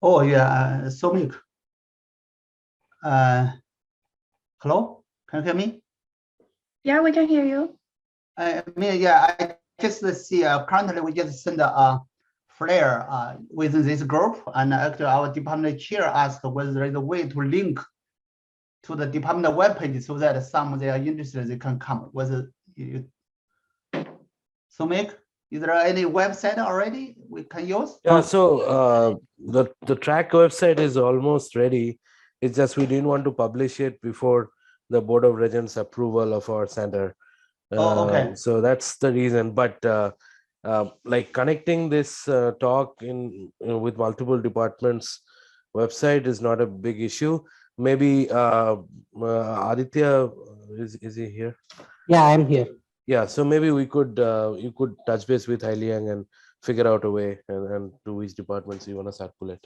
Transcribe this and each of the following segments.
Oh, yeah, Somik. Hello, can you hear me? Yeah, we can hear you. I mean, yeah, I just see currently we just send a flare within this group, and actually our department chair asked whether there is a way to link to the department webpage so that some they are interested they can come. Whether you, Somik, is there any website already we can use? Yeah, so the track website is almost ready. It's just we didn't want to publish it before the Board of Regents approval of our center. Oh, okay. So that's the reason. But like connecting this talk with multiple departments website is not a big issue. Maybe Aditya, is he here? Yeah, I'm here. Yeah, so maybe we could you could touch base with Hai Liang and figure out a way and to which departments you want to circulate.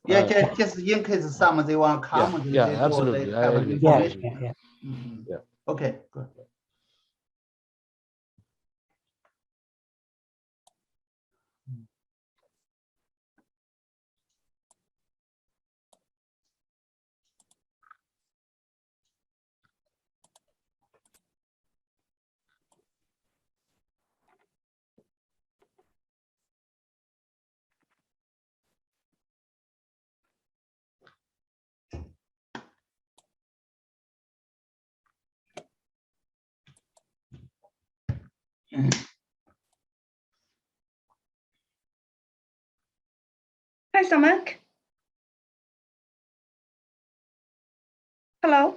Yeah, just in case some they want to come. Yeah, they absolutely. They have I agree. information. Yeah. Yeah. Okay, good. Hi, Samak. Hello.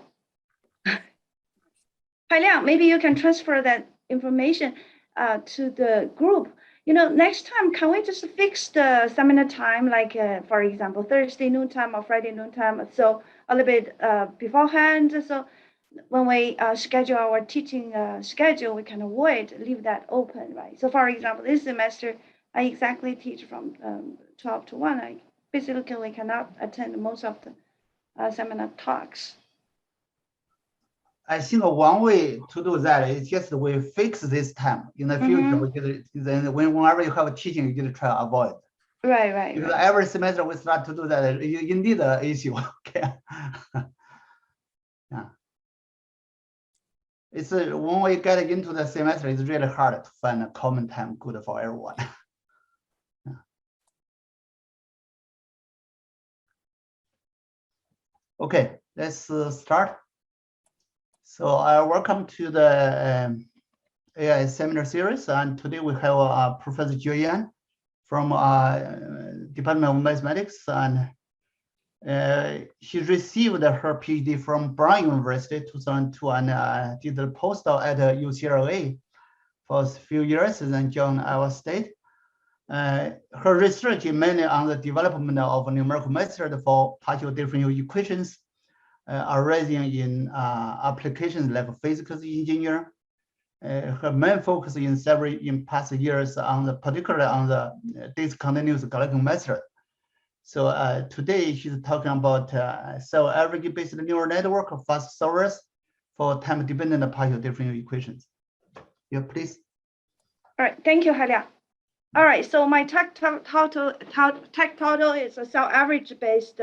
Hai Liang, maybe you can transfer that information to the group. You know, next time, can we just fix the seminar time, like, for example, Thursday noontime or Friday noontime? So a little bit beforehand. So when we schedule our teaching schedule, we can leave that open, right? So for example, this semester, I exactly teach from 12 to 1. I basically cannot attend most of the seminar talks. I think one way to do that is just we fix this time in the future. We just, then whenever you have a teaching, you just try to avoid. Right. Because every semester we start to do that. Indeed, an issue. Okay. Yeah. It's when we get into the semester, it's really hard to find a common time good for everyone. Yeah. Okay, let's start. So welcome to the AI seminar series, and today we have Professor Jue Yan from Department of Mathematics, and she received her PhD from Brown University 2002 and did a postdoc at UCLA for a few years and then joined Iowa State. Her research is mainly on the development of a numerical method for partial differential equations arising in applications like physics engineer. Her main focus in past years particularly on the discontinuous Galecki method. So today she's talking about cell average-based neural network of fast solvers for time-dependent partial differential equations. Yeah, please. All right, thank you, Hai Liang. All right, so my tech title is a cell average-based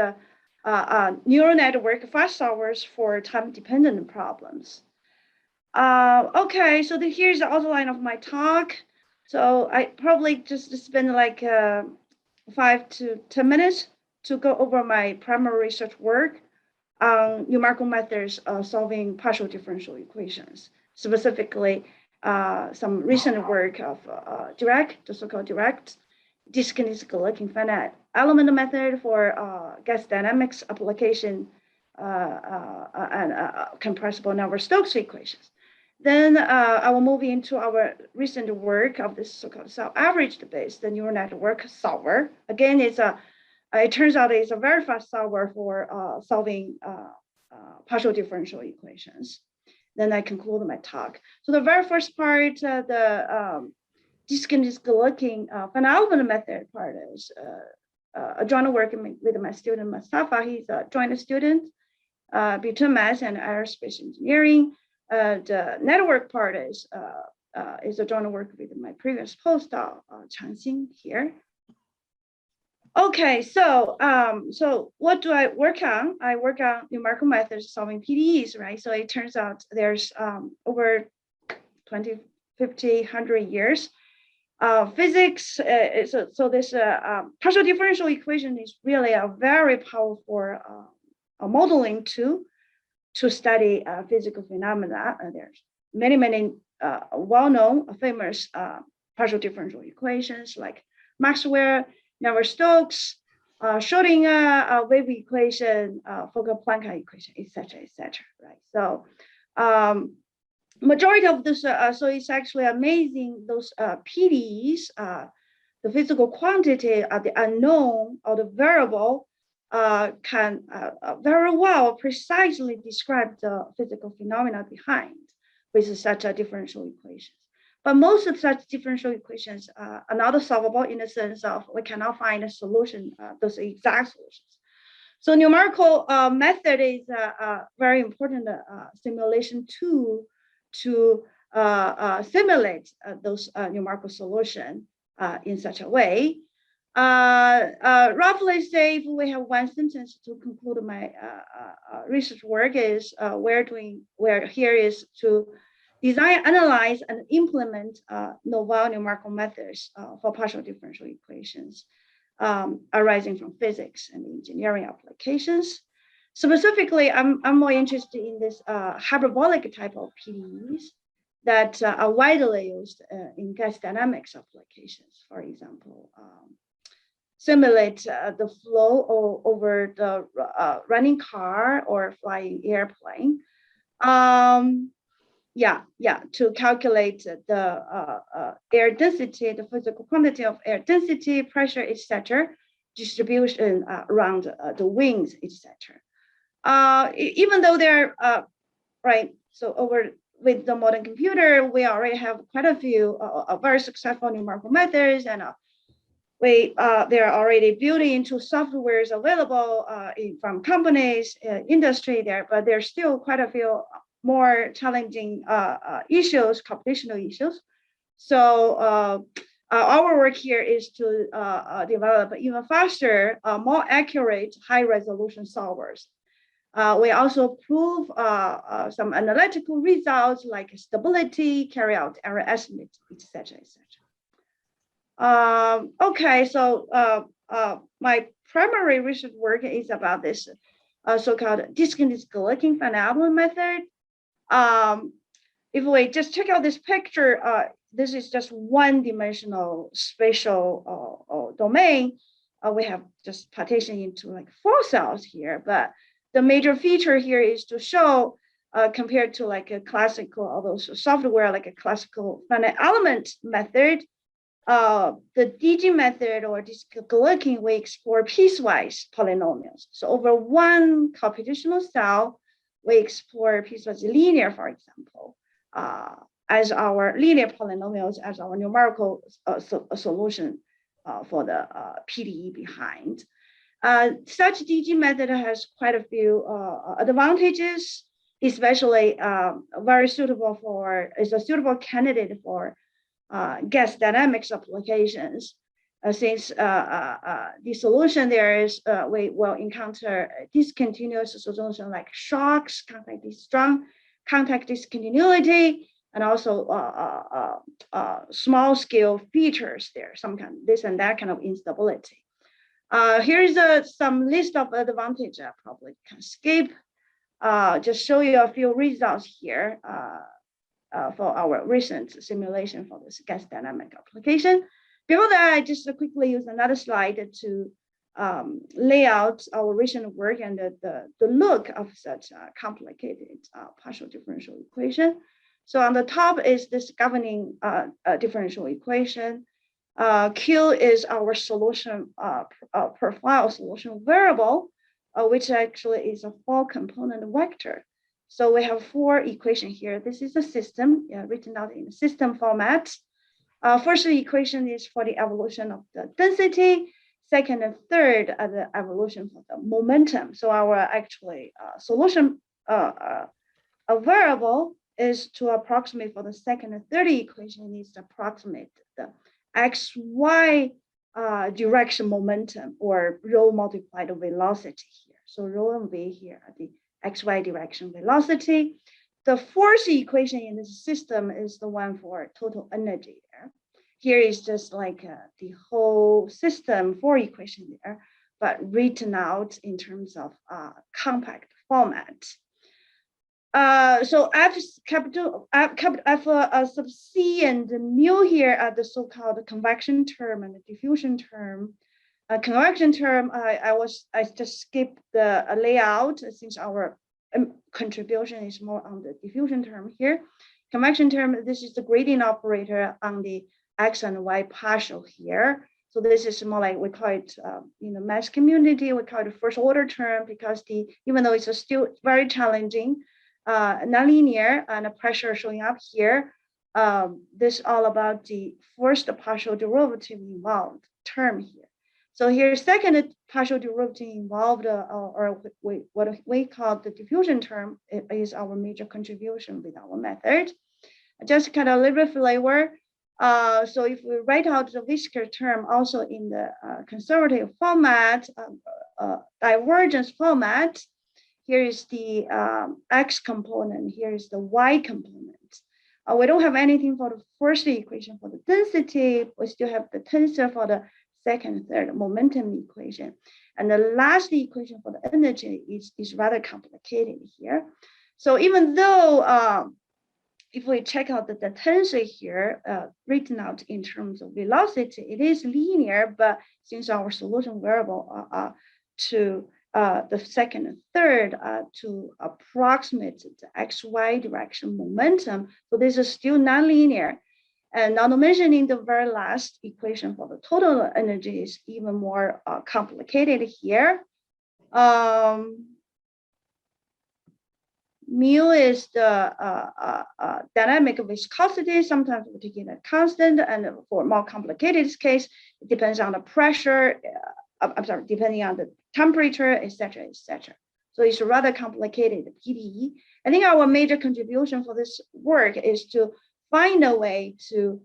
neural network fast solvers for time-dependent problems. Okay, so here's the outline of my talk. So I probably just spend like 5 to 10 minutes to go over my primary research work on numerical methods of solving partial differential equations, specifically some recent work of the so-called direct discontinuity finite element method for gas dynamics application and compressible number Stokes equations. Then I will move into our recent work of this so-called cell average-based neural network solver. Again, it turns out it's a very fast solver for solving partial differential equations. Then I conclude my talk. So the very first part, the discontinuity finite element method part is a joint work with my student Mustafa. He's a joint student between math and aerospace engineering. The network part is a joint work with my previous postdoc, Changxing here. Okay, so so what do I work on? I work on numerical methods solving PDEs, right? So it turns out there's over 20, 50, 100 years. Physics, so this partial differential equation is really a very powerful modeling tool to study physical phenomena. There's many well-known, famous partial differential equations like Maxwell, Navier-Stokes, Schrodinger wave equation, Fokker-Planck equation, etc., right? So majority of this, so it's actually amazing, those PDEs, the physical quantity, the unknown or the variable can very well precisely describe the physical phenomena behind with such a differential equations. But most of such differential equations are not solvable in the sense of we cannot find a solution, those exact solutions. So numerical method is a very important simulation tool to simulate those numerical solution in such a way. Roughly say, if we have one sentence to conclude my research work is where here is to design, analyze, and implement novel numerical methods for partial differential equations arising from physics and engineering applications. Specifically, I'm more interested in this hyperbolic type of PDEs that are widely used in gas dynamics applications. For example, simulate the flow over the running car or flying airplane. To calculate the air density, the physical quantity of air density, pressure, etc., distribution around the wings, etc. Even though they're right, so over with the modern computer, we already have quite a few very successful numerical methods, and they're already built into softwares available from companies, industry there, but there's still quite a few more challenging issues, computational issues. So our work here is to develop even faster, more accurate, high-resolution solvers. We also prove some analytical results like stability, carry out error estimate, etc., etc. Okay, so my primary research work is about this so-called discontinuity finite method. If we just check out this picture, this is just one-dimensional spatial domain. We have just partitioned into like 4 cells here, but the major feature here is to show, compared to like a classical, although software like a classical finite element method, the DG method or discontinuity, we explore piecewise polynomials. So over one computational cell, we explore piecewise linear, for example, as our linear polynomials as our numerical solution for the PDE behind. Such DG method has quite a few advantages, especially very suitable for, is a suitable candidate for gas dynamics applications. Since the solution there is, we will encounter discontinuous solution like shocks, contact discontinuity, and also small scale features there, some kind of this and that kind of instability. Here's some list of advantages I probably can skip. Just show you a few results here for our recent simulation for this gas dynamic application. Before that, I just quickly use another slide to lay out our recent work and the look of such a complicated partial differential equation. So on the top is this governing differential equation. Q is our solution profile solution variable, which actually is a 4-component vector. So we have 4 equations here. This is a system written out in system format. First equation is for the evolution of the density. Second and third are the evolution for the momentum. So our actually solution a variable is to approximate for the second and third equation needs to approximate the xy direction momentum or rho multiplied velocity here. So rho and v here are the xy direction velocity. The fourth equation in this system is the one for total energy there. Here is just like the whole system for equation there, but written out in terms of compact format. So F sub C and mu here are the so-called convection term and the diffusion term. Convection term, I just skipped the layout since our contribution is more on the diffusion term here. Convection term, this is the gradient operator on the x and y partial here. So this is more like we call it in the math community, we call it a first order term because even though it's still very challenging, nonlinear and the pressure showing up here, this is all about the first partial derivative involved term here. So here, second partial derivative involved, or what we call the diffusion term, is our major contribution with our method. Just kind of a little bit flavor. So if we write out the Whisker term also in the conservative format, divergence format, here is the x component, here is the y component. We don't have anything for the first equation for the density, we still have the tensor for the second and third momentum equation. And the last equation for the energy is rather complicated here. So even though if we check out the tensor here, written out in terms of velocity, it is linear, but since our solution variable to the second and third to approximate the xy direction momentum, so this is still nonlinear. And not mentioning the very last equation for the total energy is even more complicated here. Mu is the dynamic viscosity. Sometimes we take it as constant, and for more complicated case, it depends on the pressure. Depending on the temperature, etc., etc. So it's rather complicated PDE. I think our major contribution for this work is to find a way to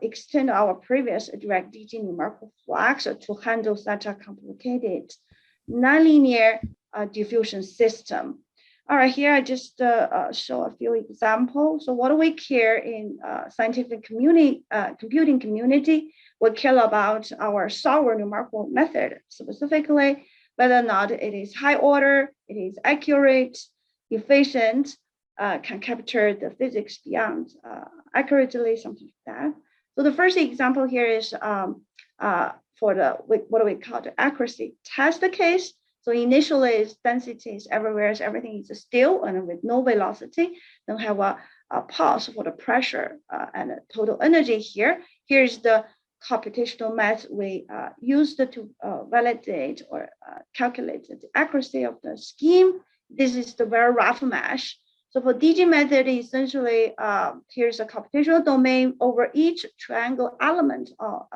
extend our previous direct DG numerical flux to handle such a complicated nonlinear diffusion system. All right, here I just show a few examples. So what do we care in scientific computing community? We care about our solver numerical method, specifically whether or not it is high order, it is accurate, efficient, can capture the physics beyond accurately, something like that. So the first example here is for the what we call the accuracy test case. So initially, its density is everywhere, so everything is still and with no velocity. Then have a pulse for the pressure and total energy here. Here's the computational method we used to validate or calculate the accuracy of the scheme. This is the very rough mesh. So for DG method, essentially, here's a computational domain over each triangle element of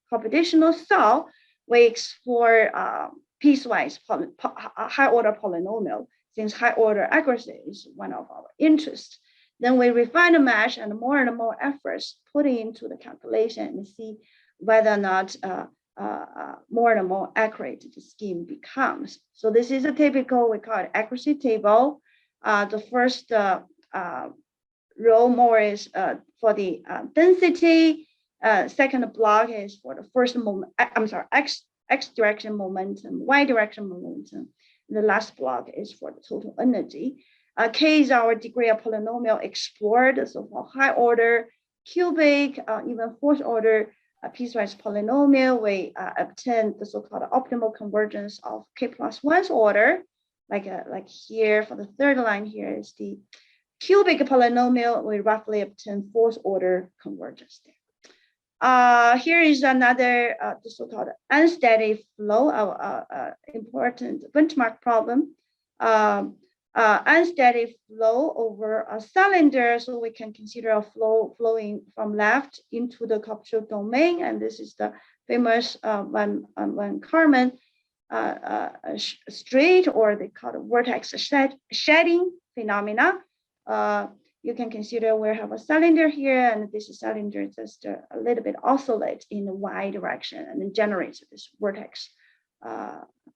computational cell. We explore piecewise high order polynomial, since high order accuracy is one of our interests. Then we refine the mesh and more efforts put into the calculation and see whether or not more and more accurate the scheme becomes. So this is a typical, we call it accuracy table. The first row more is for the density. Second block is for the first moment, X direction momentum, Y direction momentum. The last block is for the total energy. K is our degree of polynomial explored. So for high order, cubic, even fourth order piecewise polynomial, we obtain the so-called optimal convergence of K plus 1's order. Like here for the third line here is the cubic polynomial, we roughly obtain fourth order convergence there. Here is another the so-called unsteady flow, important benchmark problem. Unsteady flow over a cylinder, so we can consider a flow flowing from left into the computational domain, and this is the famous Van Karman street, or they call it vortex shedding phenomena. you can consider we have a cylinder here, and this cylinder just a little bit oscillate in the y direction and then generates this vortex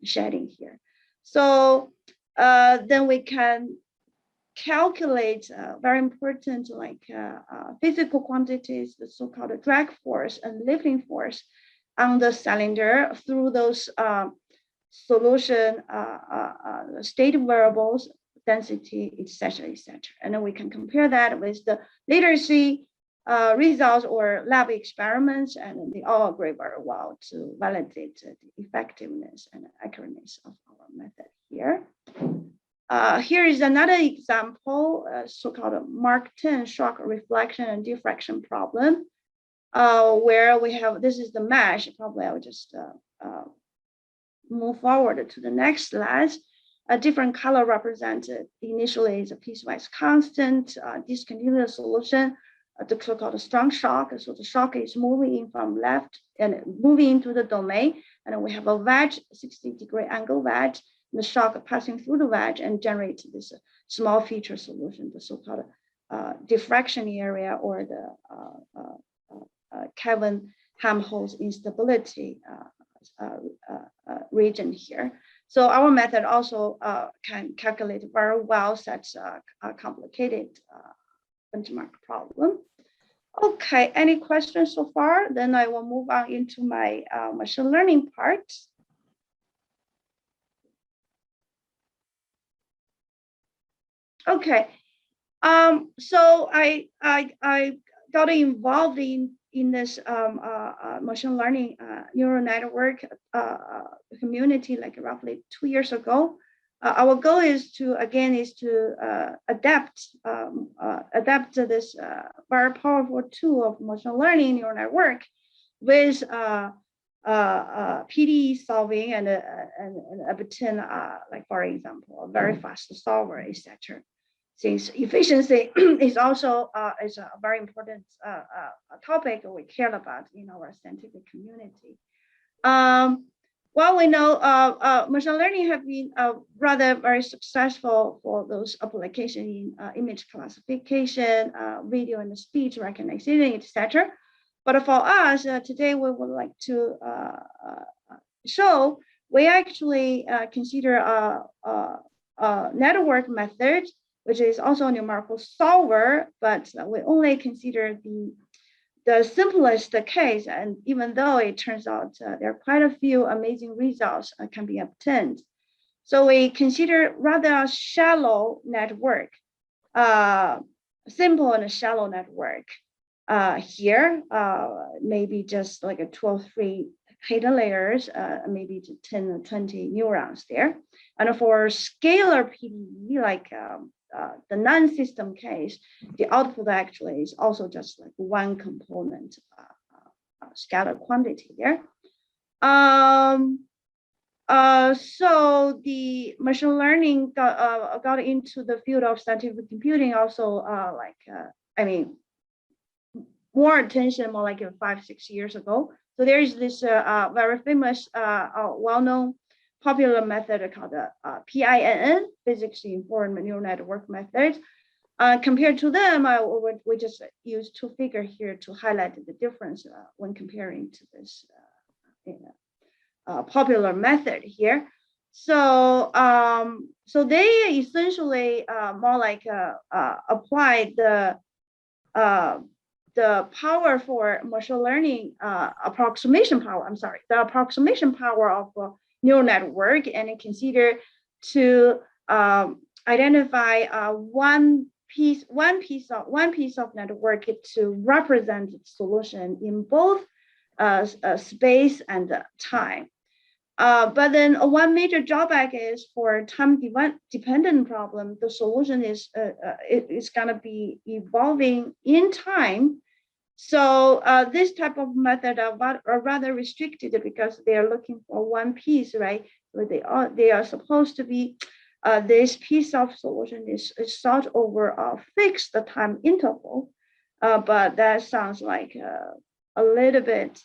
shedding here. So then we can calculate very important physical quantities, the so-called drag force and lifting force on the cylinder through those solution state variables, density, etc., etc. And then we can compare that with the literacy results or lab experiments, and they all agree very well to validate the effectiveness and accuracy of our method here. Here is another example, so-called Mark 10 shock reflection and diffraction problem, where we have, this is the mesh. Probably I'll just move forward to the next slide. A different color represented initially is a piecewise constant, discontinuous solution, the so-called strong shock. So the shock is moving in from left and moving into the domain, and we have a wedge, 60-degree angle wedge, and the shock passing through the wedge and generates this small feature solution, the so-called diffraction area, or the Kelvin-Helmholtz instability region here. So our method also can calculate very well such a complicated benchmark problem. Okay, any questions so far? Then I will move on into my machine learning part. Okay, so I got involved in this machine learning neural network community like roughly 2 years ago. Our goal is to adapt this very powerful tool of machine learning neural network with PDE solving and obtain like, for example, a very fast solver, etc. Since efficiency is also is a very important topic we care about in our scientific community. Well, we know machine learning have been rather very successful for those applications in image classification, video and speech recognition, etc. But for us today, we would like to show we actually consider a network method, which is also a numerical solver, but we only consider the simplest case. And even though it turns out there are quite a few amazing results can be obtained. So we consider rather a shallow network, simple and shallow network here, maybe just like a 2 or 3 hidden layers, maybe 10 or 20 neurons there. And for scalar PDE, like the non-system case, the output actually is also just like one component scalar quantity there. So the machine learning got into the field of scientific computing also more attention more like 5-6 years ago. So there is this very famous, well-known popular method called PINN, physics informed neural network method. Compared to them, we just use 2 figures here to highlight the difference when comparing to this popular method here. So, so they essentially more like apply the power for machine learning approximation power. I'm sorry, the approximation power of neural network, and consider to identify one piece of network to represent the solution in both space and time. But then one major drawback is for time-dependent problem, the solution is going to be evolving in time. So this type of method are rather restricted because they are looking for one piece, right? So they are supposed to be this piece of solution is thought over a fixed time interval, but that sounds like a little bit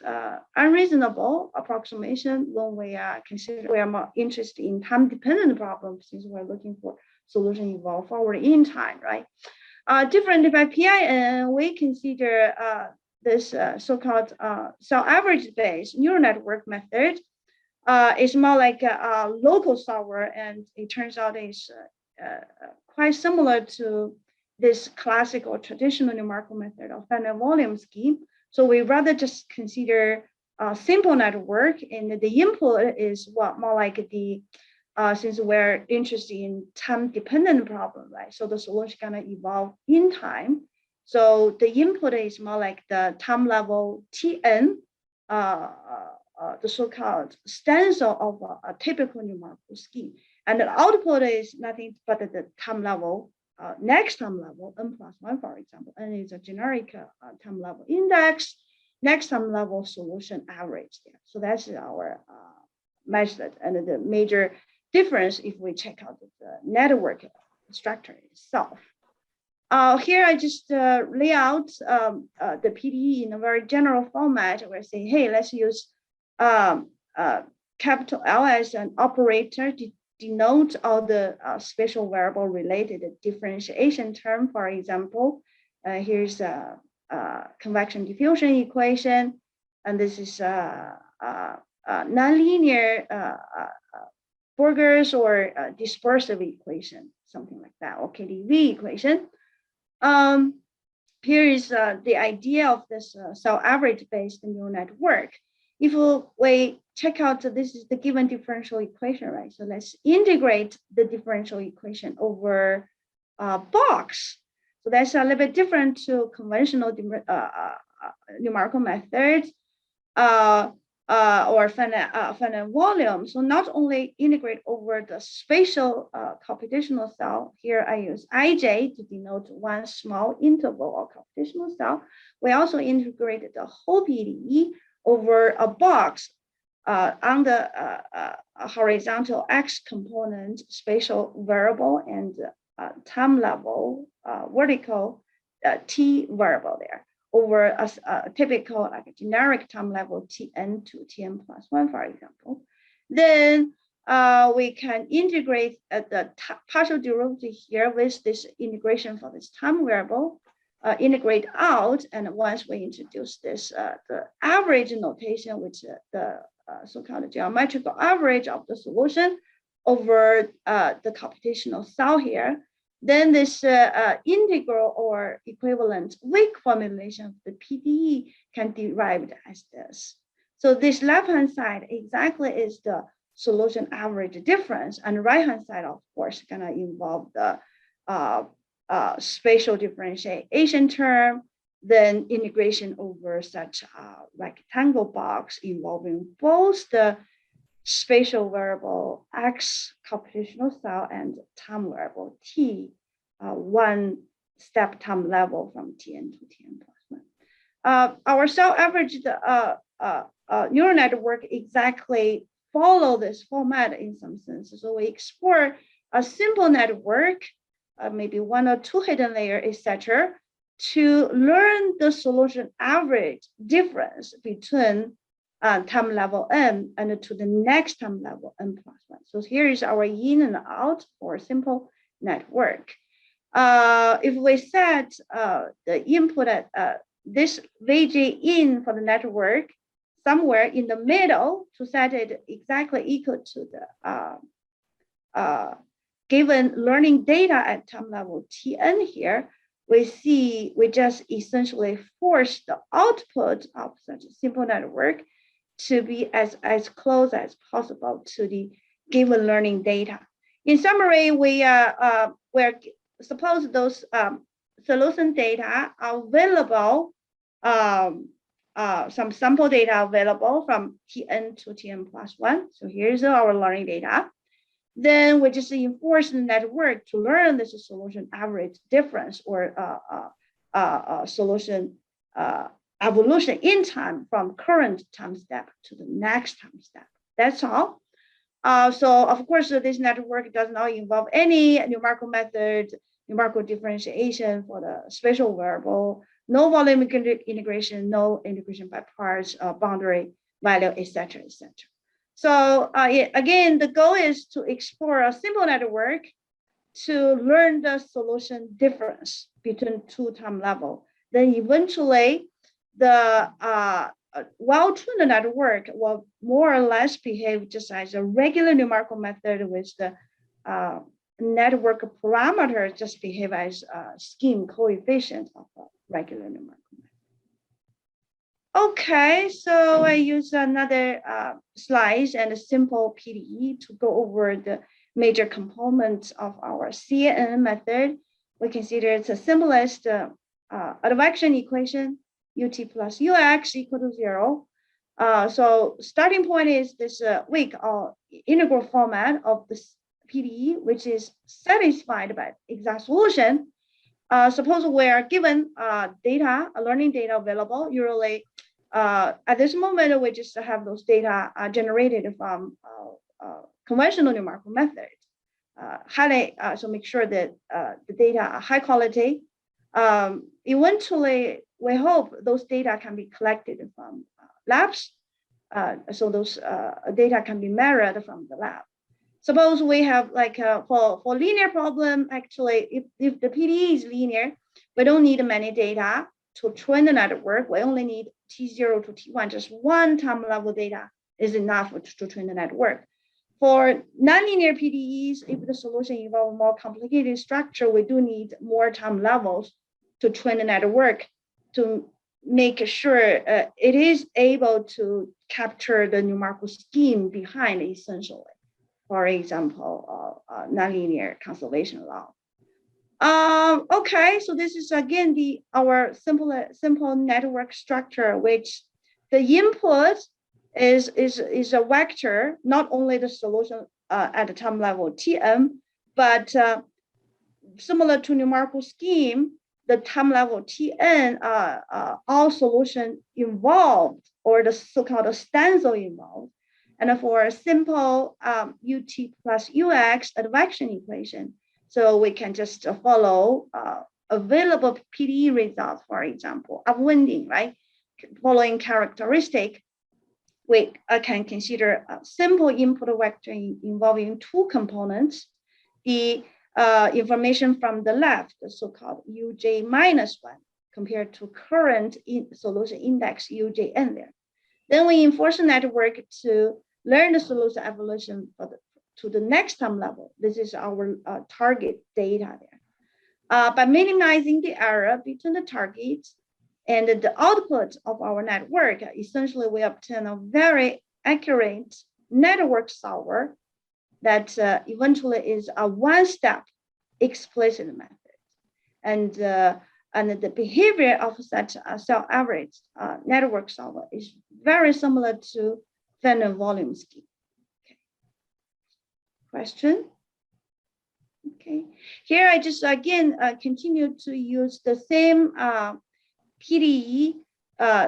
unreasonable approximation when we are more interested in time-dependent problems, since we're looking for solution evolve forward in time, right? Different by PIN, we consider this so-called cell average based neural network method. It's more like a local solver, and it turns out it's quite similar to this classical traditional numerical method of finite volume scheme. So we rather just consider a simple network, and the input is what more like the since we're interested in time-dependent problem, right? So the solution is gonna evolve in time. So the input is more like the time level Tn, the so-called stencil of a typical numerical scheme. And the output is nothing but the time level, next time level, n+1, for example, n is a generic time level index, next time level solution average there. So that's our method, and the major difference if we check out the network structure itself. Here I just lay out the PDE in a very general format. We're saying, hey, let's use capital L as an operator to denote all the spatial variable related differentiation term. For example, here's a convection diffusion equation, and this is nonlinear Borger's or dispersive equation, something like that, or KDV equation. Here is the idea of this cell average based neural network. If we check out, this is the given differential equation, right? So let's integrate the differential equation over a box. So that's a little bit different to conventional numerical methods or finite volume. So not only integrate over the spatial computational cell, here I use ij to denote one small interval or computational cell. We also integrated the whole PDE over a box on the horizontal x component spatial variable and time level vertical t variable there over a typical like a generic time level Tn to Tn+1, for example. Then we can integrate the partial derivative here with this integration for this time variable, integrate out, and once we introduce this, the average notation, which the so-called geometrical average of the solution over the computational cell here, then this integral or equivalent weak formulation of the PDE can be derived as this. So this left-hand side exactly is the solution average difference, and right-hand side, of course, gonna involve the spatial differentiation term, then integration over such a rectangle box involving both the spatial variable x computational cell and time variable t, one step time level from Tn to Tn+1. Our cell average neural network exactly follow this format in some sense. So we explore a simple network, maybe one or two hidden layers, etc., to learn the solution average difference between time level n and to the next time level n+1. So here is our in and out for a simple network. If we set the input at this VG in for the network somewhere in the middle to set it exactly equal to the given learning data at time level Tn here, we see we just essentially force the output of such a simple network to be as close as possible to the given learning data. In summary, we're suppose those solution data are available, some sample data available from Tn to Tn+1. So here's our learning data. Then we just enforce the network to learn this solution average difference or solution evolution in time from current time step to the next time step. That's all. So of course, this network does not involve any numerical method, numerical differentiation for the spatial variable, no volume integration, no integration by parts, boundary value, etc., etc. So again, the goal is to explore a simple network to learn the solution difference between two time level. Then eventually the well-tuned network will more or less behave just as a regular numerical method with the network parameter just behave as a scheme coefficient of a regular numerical method. Okay, so I use another slide and a simple PDE to go over the major components of our CANN method. We consider it's the simplest advection equation, ut plus ux equal to 0. So starting point is this weak or integral format of this PDE, which is satisfied by exact solution. Suppose we are given data, learning data available. Usually, at this moment, we just have those data generated from conventional numerical method. So make sure that the data are high quality. Eventually, we hope those data can be collected from labs. So those data can be measured from the lab. Suppose we have like for linear problem, actually, if the PDE is linear, we don't need many data to train the network. We only need T0 to T1, just one time level data is enough to train the network. For nonlinear PDEs, if the solution involves more complicated structure, we do need more time levels to train the network to make sure it is able to capture the numerical scheme behind essentially. For example, nonlinear conservation law. Okay, so this is again our simple network structure, which the input is a vector, not only the solution at the time level Tm, but similar to numerical scheme, the time level Tn all solution involved, or the so-called stencil involved. And for a simple ut plus ux advection equation, so we can just follow available PDE results, for example, upwinding, right? Following characteristic, we can consider a simple input vector involving two components. The information from the left, the so-called uj minus 1, compared to current solution index ujn there. Then we enforce the network to learn the solution evolution to the next time level. This is our target data there. By minimizing the error between the targets and the output of our network, essentially we obtain a very accurate network solver that eventually is a one-step explicit method. And the behavior of such a self-average network solver is very similar to finite volume scheme. Okay. Question? Okay. Here I just again continue to use the same PDE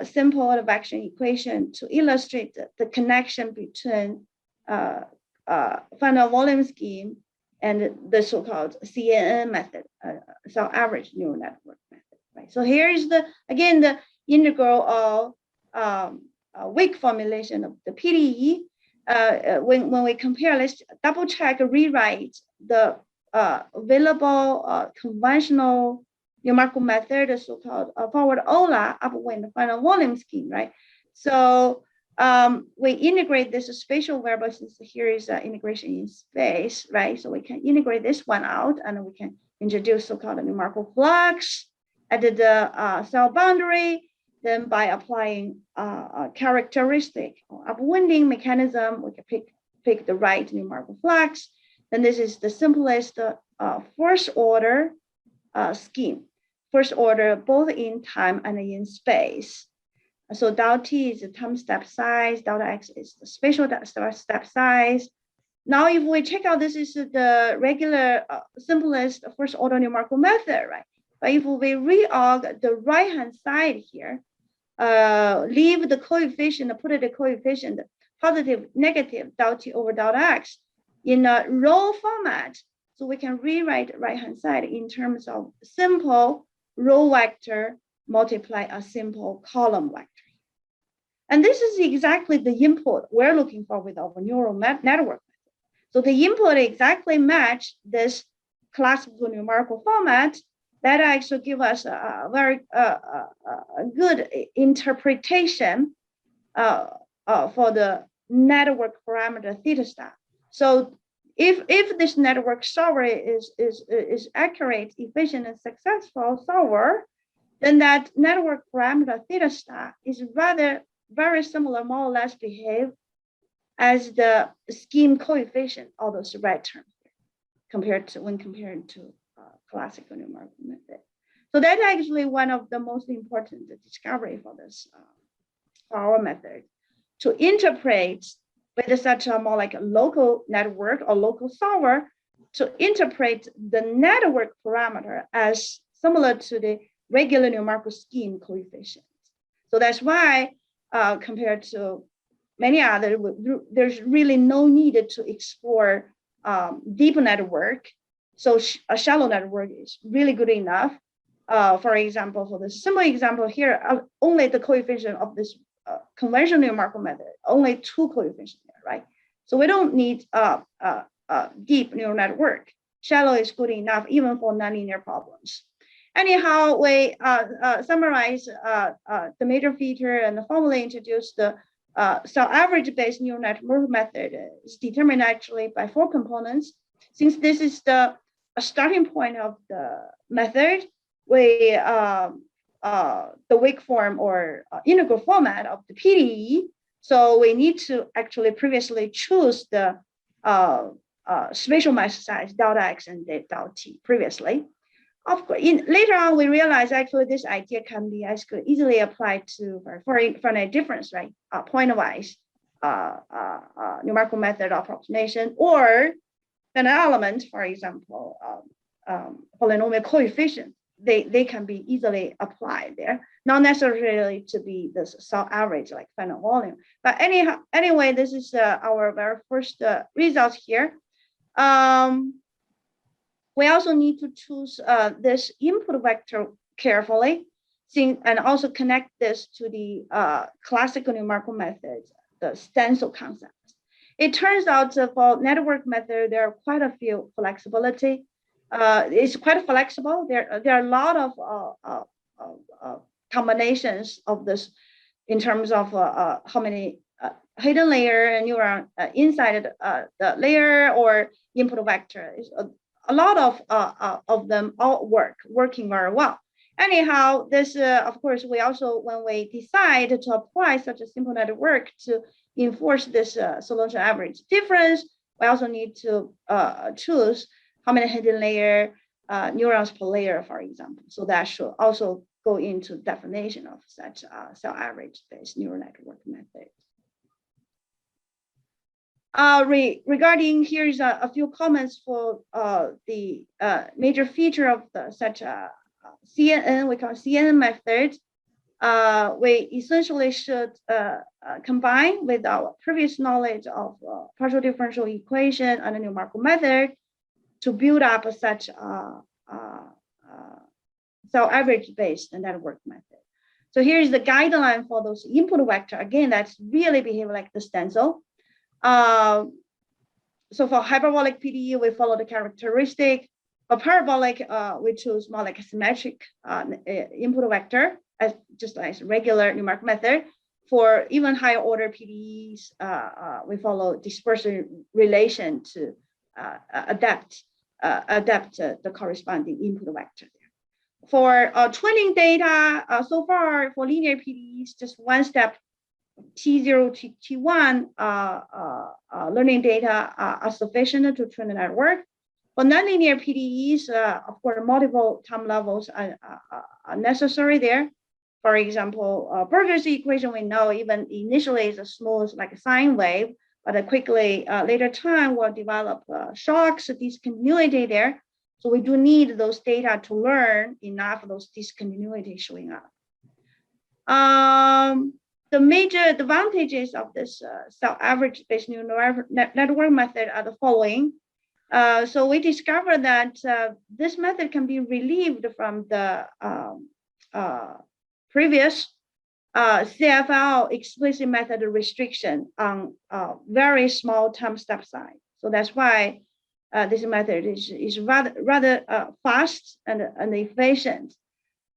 simple advection equation to illustrate the connection between finite volume scheme and the so-called CANN method, self-average neural network method. Right. So here is the integral of weak formulation of the PDE. When we compare, let's double check, rewrite the available conventional numerical method, the so-called forward OLA upwind finite volume scheme, right? So we integrate this spatial variable, since here is integration in space, right? So we can integrate this one out, and we can introduce so-called numerical flux at the cell boundary. Then by applying a characteristic or upwinding mechanism, we can pick the right numerical flux. Then this is the simplest first order scheme. First order both in time and in space. So delta t is the time step size, delta x is the spatial step size. Now if we check out, this is the regular simplest first order numerical method, right? But if we reorg the right hand side here, leave the coefficient, put the coefficient positive, negative, delta t over delta x in a row format. So we can rewrite right hand side in terms of simple row vector multiply a simple column vector. And this is exactly the input we're looking for with our neural network. So the input exactly match this classical numerical format, that actually give us a very good interpretation for the network parameter theta star. So if this network solver is accurate, efficient, and successful solver, then that network parameter theta star is rather very similar, more or less behave as the scheme coefficient, all those red terms compared to classical numerical method. So that's actually one of the most important discovery for this for our method, to interpret with such a more like a local network or local solver, to interpret the network parameter as similar to the regular numerical scheme coefficient. So that's why compared to many other, there's really no need to explore deep network. So a shallow network is really good enough. For example, for the simple example here, only the coefficient of this conventional numerical method, only 2 coefficients there, right? So we don't need deep neural network. Shallow is good enough even for nonlinear problems. Anyhow, we summarize the major feature and the formally introduced the average-based neural network method is determined actually by 4 components. Since this is the starting point of the method, we the weak form or integral format of the PDE. So we need to actually previously choose the spatial mass size delta x and delta t previously. Of course, later on we realize actually this idea can be easily applied to for finite difference, right? Point-wise numerical method approximation, or an element, for example, polynomial coefficient. They can be easily applied there, not necessarily to be the cell average like finite volume. But anyway, this is our very first results here. We also need to choose this input vector carefully, and also connect this to the classical numerical methods, the stencil concept. It turns out for network method, there are quite a few flexibility. It's quite flexible. There are a lot of combinations of this in terms of how many hidden layer and neuron inside the layer or input vector. A lot of them all working very well. Anyhow, this of course we also, when we decide to apply such a simple network to enforce this solution average difference, we also need to choose how many hidden layer neurons per layer, for example. So that should also go into definition of such cell average based neural network method. Regarding, here is a few comments for the major feature of the such a CNN, we call CNN method. We essentially should combine with our previous knowledge of partial differential equation and a numerical method to build up such a cell average based network method. So here is the guideline for those input vector. Again, that's really behave like the stencil. So for hyperbolic PDE, we follow the characteristic. For parabolic, we choose more like a symmetric input vector, as just like regular numeric method. For even higher order PDEs, we follow dispersion relation to adapt the corresponding input vector. For training data, so far for linear PDEs, just one step, T0 to T1 learning data are sufficient to train the network. For nonlinear PDEs, of course, multiple time levels are necessary there. For example, Berger's equation, we know even initially is a smooth like a sine wave, but quickly later time will develop shocks, discontinuity there. So we do need those data to learn enough of those discontinuities showing up. The major advantages of this cell average based neural network method are the following. So we discovered that this method can be relieved from the previous CFL explicit method restriction on very small time step size. So that's why this method is rather fast and efficient.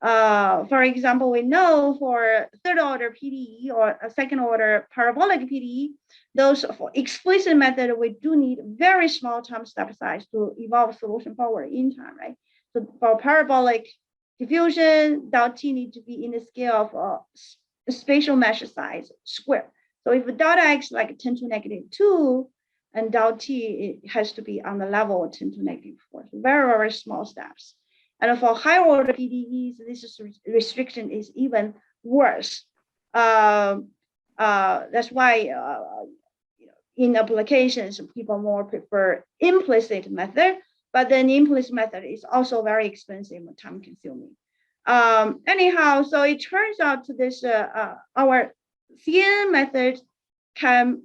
For example, we know for third order PDE or a second order parabolic PDE, those for explicit method, we do need very small time step size to evolve solution forward in time, right? So for parabolic diffusion, del T need to be in the scale of spatial mesh size square. So if delta X like 10 to negative 2, and del T, it has to be on the level of 10 to negative 4. So very, very small steps. And for higher order PDEs, this restriction is even worse. That's why in applications, people more prefer implicit method, but then implicit method is also very expensive and time consuming. Anyhow, so it turns out this our CANN method can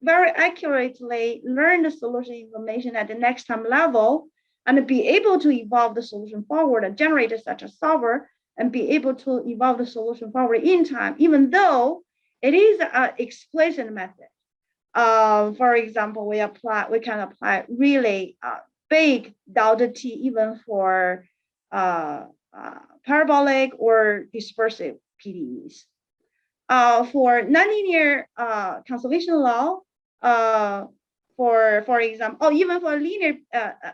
very accurately learn the solution information at the next time level and be able to evolve the solution forward and generate such a solver and be able to evolve the solution forward in time, even though it is an explicit method. For example, we can apply really big delta T even for parabolic or dispersive PDEs. For nonlinear conservation law, for example, even for linear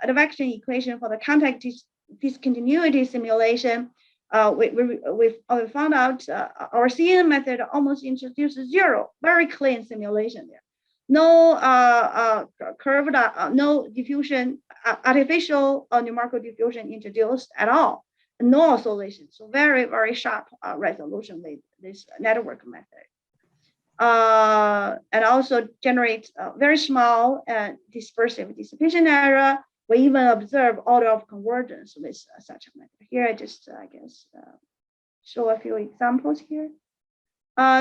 advection equation for the contact discontinuity simulation, we found out our CANN method almost introduces 0, very clean simulation there. No curved, no diffusion, artificial or numerical diffusion introduced at all. No oscillation, so very, very sharp resolution with this network method. And also generates very small and dispersive dissipation error. We even observe order of convergence with such a method. Here, I just, I guess, show a few examples here.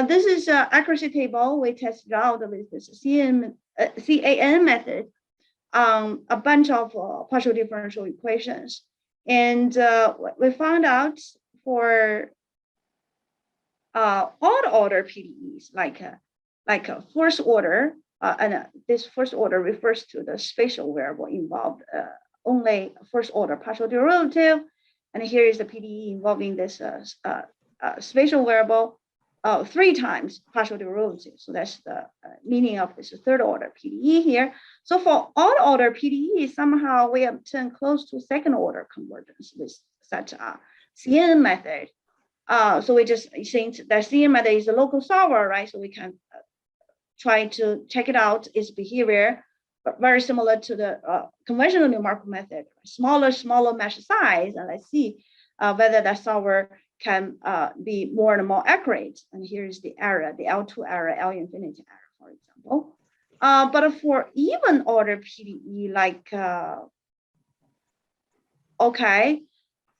This is an accuracy table we tested out with this CANN method on a bunch of partial differential equations. And we found out for odd order PDEs, like a first order, and this first order refers to the spatial variable involved only first order partial derivative. And here is the PDE involving this spatial variable 3 times partial derivative. So that's the meaning of this third order PDE here. So for odd order PDE, somehow we obtain close to second order convergence with such a CANN method. So we just think that CANN method is a local solver, right? So we can try to check it out, its behavior, but very similar to the conventional numerical method, smaller mesh size, and let's see whether that solver can be more and more accurate. And here is the error, the L2 error, L infinity error, for example. But for even order PDE, like, okay,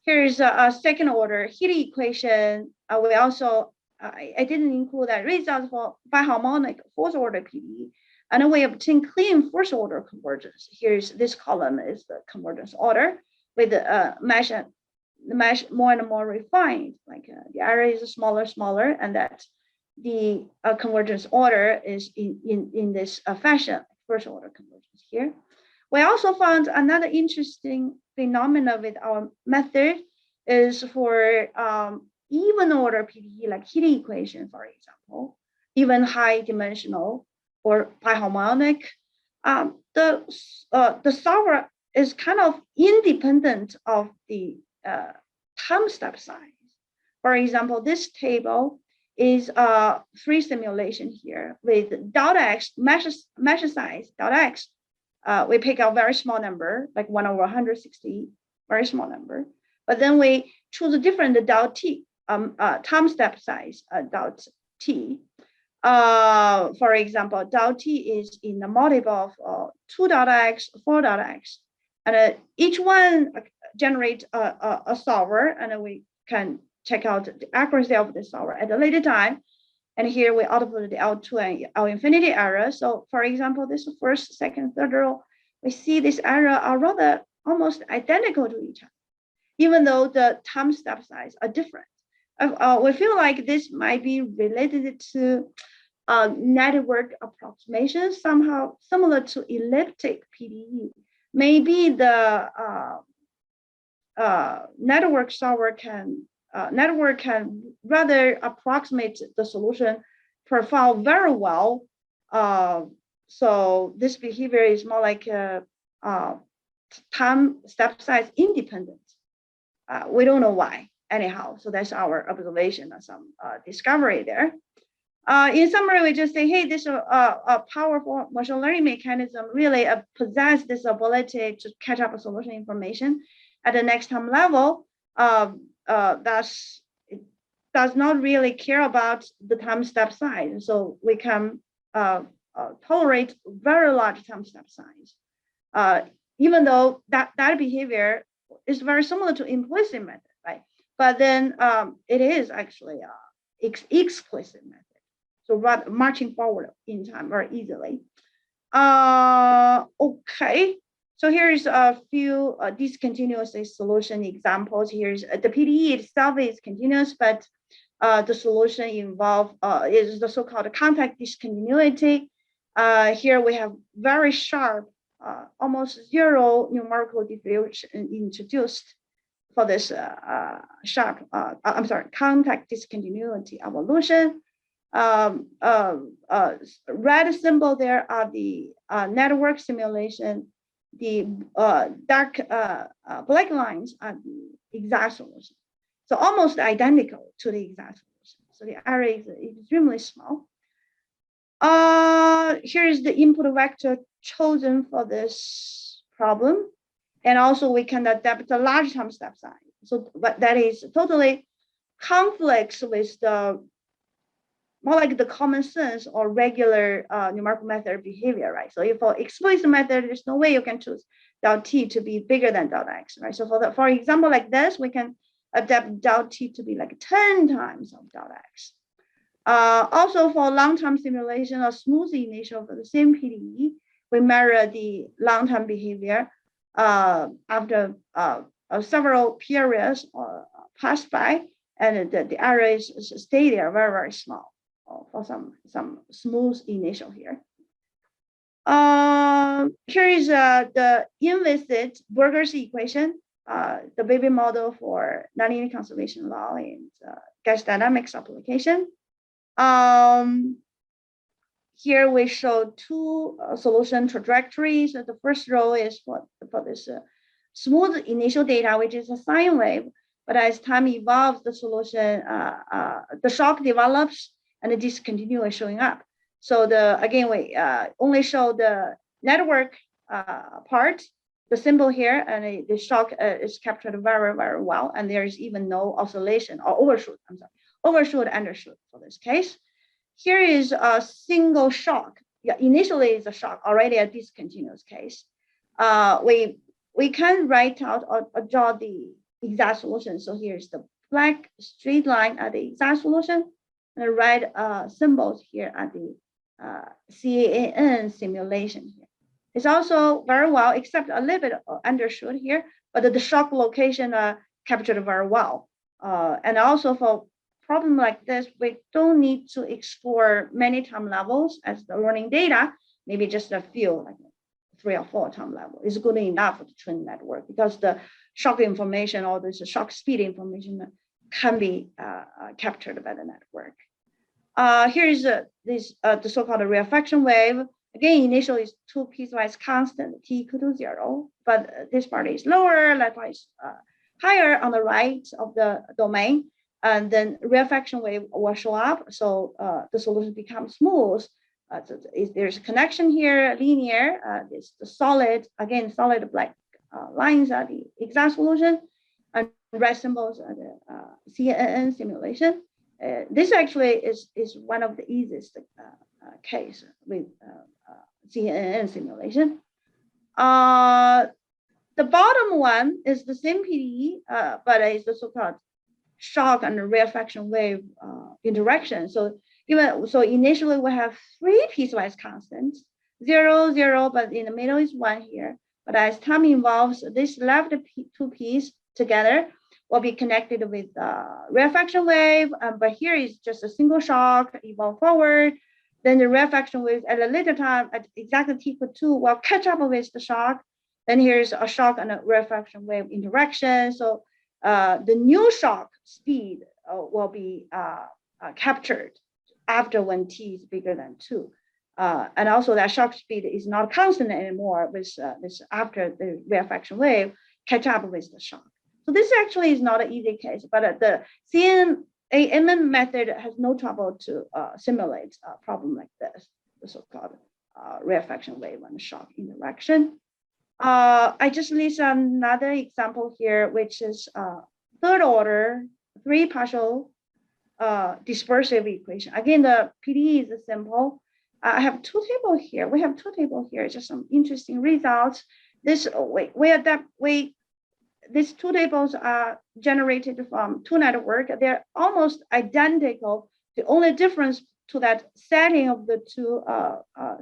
here's a second order heat equation. We also, I didn't include that result for biharmonic fourth order PDE. And then we obtain clean first order convergence. Here's this column is the convergence order with the mesh more and more refined, like the error is smaller, and that the convergence order is in this fashion, first order convergence here. We also found another interesting phenomena with our method is for even order PDE, like heat equation, for example, even high dimensional or biharmonic, the solver is kind of independent of the time step size. For example, this table is a free simulation here with delta X mesh size, delta X. We pick a very small number, like 1 over 160, very small number. But then we choose a different delta T, time step size, delta T. For example, delta T is in the multiple of 2 delta X, 4 delta X. And each one generate a solver, and then we can check out the accuracy of the solver at a later time. And here we output the L2 and L infinity error. So for example, this first, second, third row, we see this error are rather almost identical to each other, even though the time step size are different. We feel like this might be related to network approximation, somehow similar to elliptic PDE. Maybe the network solver can rather approximate the solution profile very well. So this behavior is more like time step size independent. We don't know why anyhow. So that's our observation and some discovery there. In summary, we just say, hey, this a powerful machine learning mechanism really possess this ability to catch up solution information at the next time level. It does not really care about the time step size. So we can tolerate very large time step size, even though that behavior is very similar to implicit method, right? But then it is actually explicit method. So rather marching forward in time very easily. Okay, so here's a few discontinuous solution examples. Here's the PDE itself is continuous, but the solution involved is the so-called contact discontinuity. Here we have very sharp, almost zero numerical diffusion introduced for this contact discontinuity evolution. Red symbol there are the network simulation. The dark black lines are the exact solution. So almost identical to the exact solution. So the array is extremely small. Here is the input vector chosen for this problem. And also we can adapt the large time step size. So but that is totally conflicts with the more like the common sense or regular numerical method behavior, right? So if for explicit method, there's no way you can choose del t to be bigger than del x, right? So for example like this, we can adapt del t to be like 10 times of del x. Also for long-term simulation or smooth initial for the same PDE, we measure the long-term behavior after several periods pass by, and the arrays stay there very, very small. For some smooth initial here. Here is the implicit Burger's equation, the baby model for nonlinear conservation law and gas dynamics application. Here we show two solution trajectories. The first row is for this smooth initial data, which is a sine wave. But as time evolves, the solution, the shock develops, and the discontinuity is showing up. So again, we only show the network part, the symbol here, and the shock is captured very, very well. And there is even no oscillation or overshoot, overshoot, undershoot for this case. Here is a single shock. Yeah, initially it's a shock, already a discontinuous case. We can write out or draw the exact solution. So here's the black straight line at the exact solution, and the red symbols here at the CANN simulation here. It's also very well, except a little bit undershoot here, but the shock location captured very well. And also for problem like this, we don't need to explore many time levels as the learning data, maybe just a few, like 3 or 4 time level is good enough to train network, because the shock information or this shock speed information can be captured by the network. Here is the so-called rarefaction wave. Again, initially is 2 piecewise constant, t equal to 0, but this part is lower, likewise higher on the right of the domain, and then rarefaction wave will show up. So the solution becomes smooth. There's a connection here, linear. This the solid, again, solid black lines are the exact solution, and red symbols are the CANN simulation. This actually is one of the easiest case with CANN simulation. The bottom one is the same PDE, but it's the so-called shock and rarefaction wave interaction. So initially we have 3 piecewise constants, 0, 0, but in the middle is 1 here. But as time evolves, this left 2 pieces together will be connected with rarefaction wave. But here is just a single shock, evolve forward. then the rarefaction wave at a later time at exactly t equal 2 will catch up with the shock. Then here's a shock and a rarefaction wave interaction. So the new shock speed will be captured after when t is bigger than 2. And also that shock speed is not constant anymore with this after the rarefaction wave catch up with the shock. So this actually is not an easy case, but the CANN method has no trouble to simulate a problem like this, the so-called rarefaction wave and shock interaction. I just list another example here, which is third order, 3 partial dispersive equation. Again, the PDE is simple. I have 2 tables here. We have 2 tables here, just some interesting results. These 2 tables are generated from 2 networks. They're almost identical. The only difference to that setting of the 2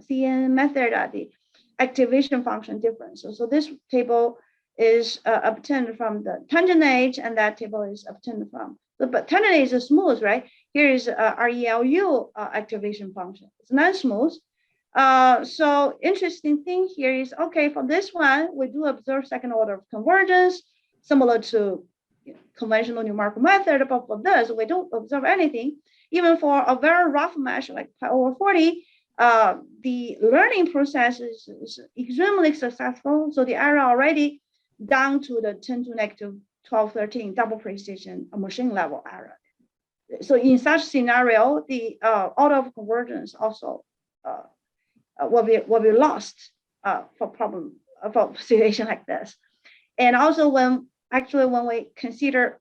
CANN method are the activation function difference. So this table is obtained from the tangent edge, and that table is obtained from, but tangent edge is smooth, right? Here is RELU activation function. It's not smooth. So interesting thing here is, okay, for this one, we do observe second order of convergence, similar to conventional numerical method, but for this, we don't observe anything. Even for a very rough mesh like pi over 40, the learning process is extremely successful. So the error already down to the 10 to negative 12, 13 double precision machine level error. So in such scenario, the order of convergence also will be lost for situation like this. And also when we consider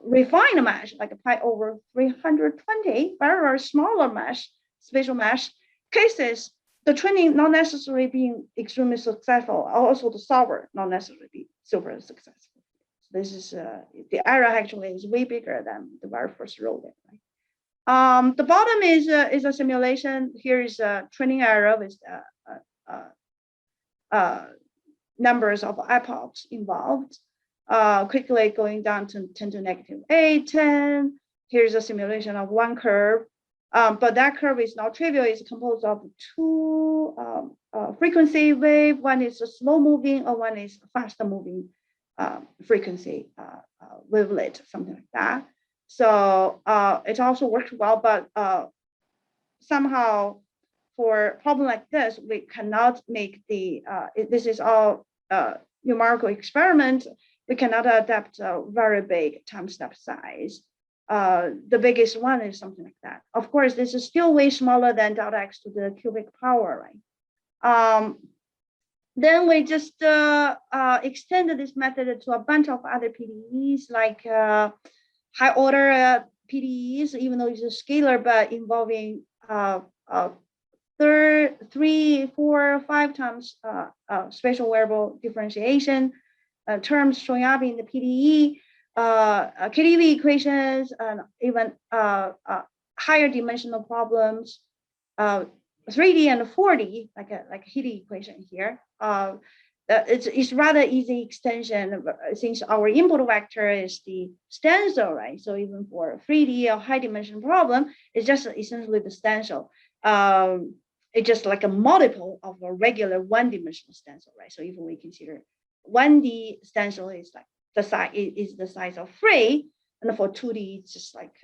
refined mesh like a pi over 320, very smaller mesh, spatial mesh cases, the training not necessarily being extremely successful, also the solver not necessarily be super successful. So this is the error actually is way bigger than the very first row there, right? The bottom is a simulation. Here is a training error with numbers of epochs involved. Quickly going down to 10 to negative 8, 10. Here's a simulation of one curve. But that curve is not trivial. It's composed of 2 frequency wave. One is a slow moving, or one is faster moving frequency wavelet, something like that. So it also worked well, but somehow for a problem like this, we cannot make the, this is all numerical experiment. We cannot adapt a very big time step size. The biggest one is something like that. Of course, this is still way smaller than delta x to the cubic power, right? Then we just extended this method to a bunch of other PDEs, like high order PDEs, even though it's a scalar, but involving 3, 4, 5 times spatial variable differentiation terms showing up in the PDE. KDV equations, and even higher dimensional problems, 3D and 4D, like a Hitty equation here. It's rather easy extension since our input vector is the stencil, right? So even for 3D or high dimension problem, it's just essentially the stencil. It's just like a multiple of a regular one-dimensional stencil, right? So even we consider 1D stencil is like the size is the size of 3, and for 2D it's just like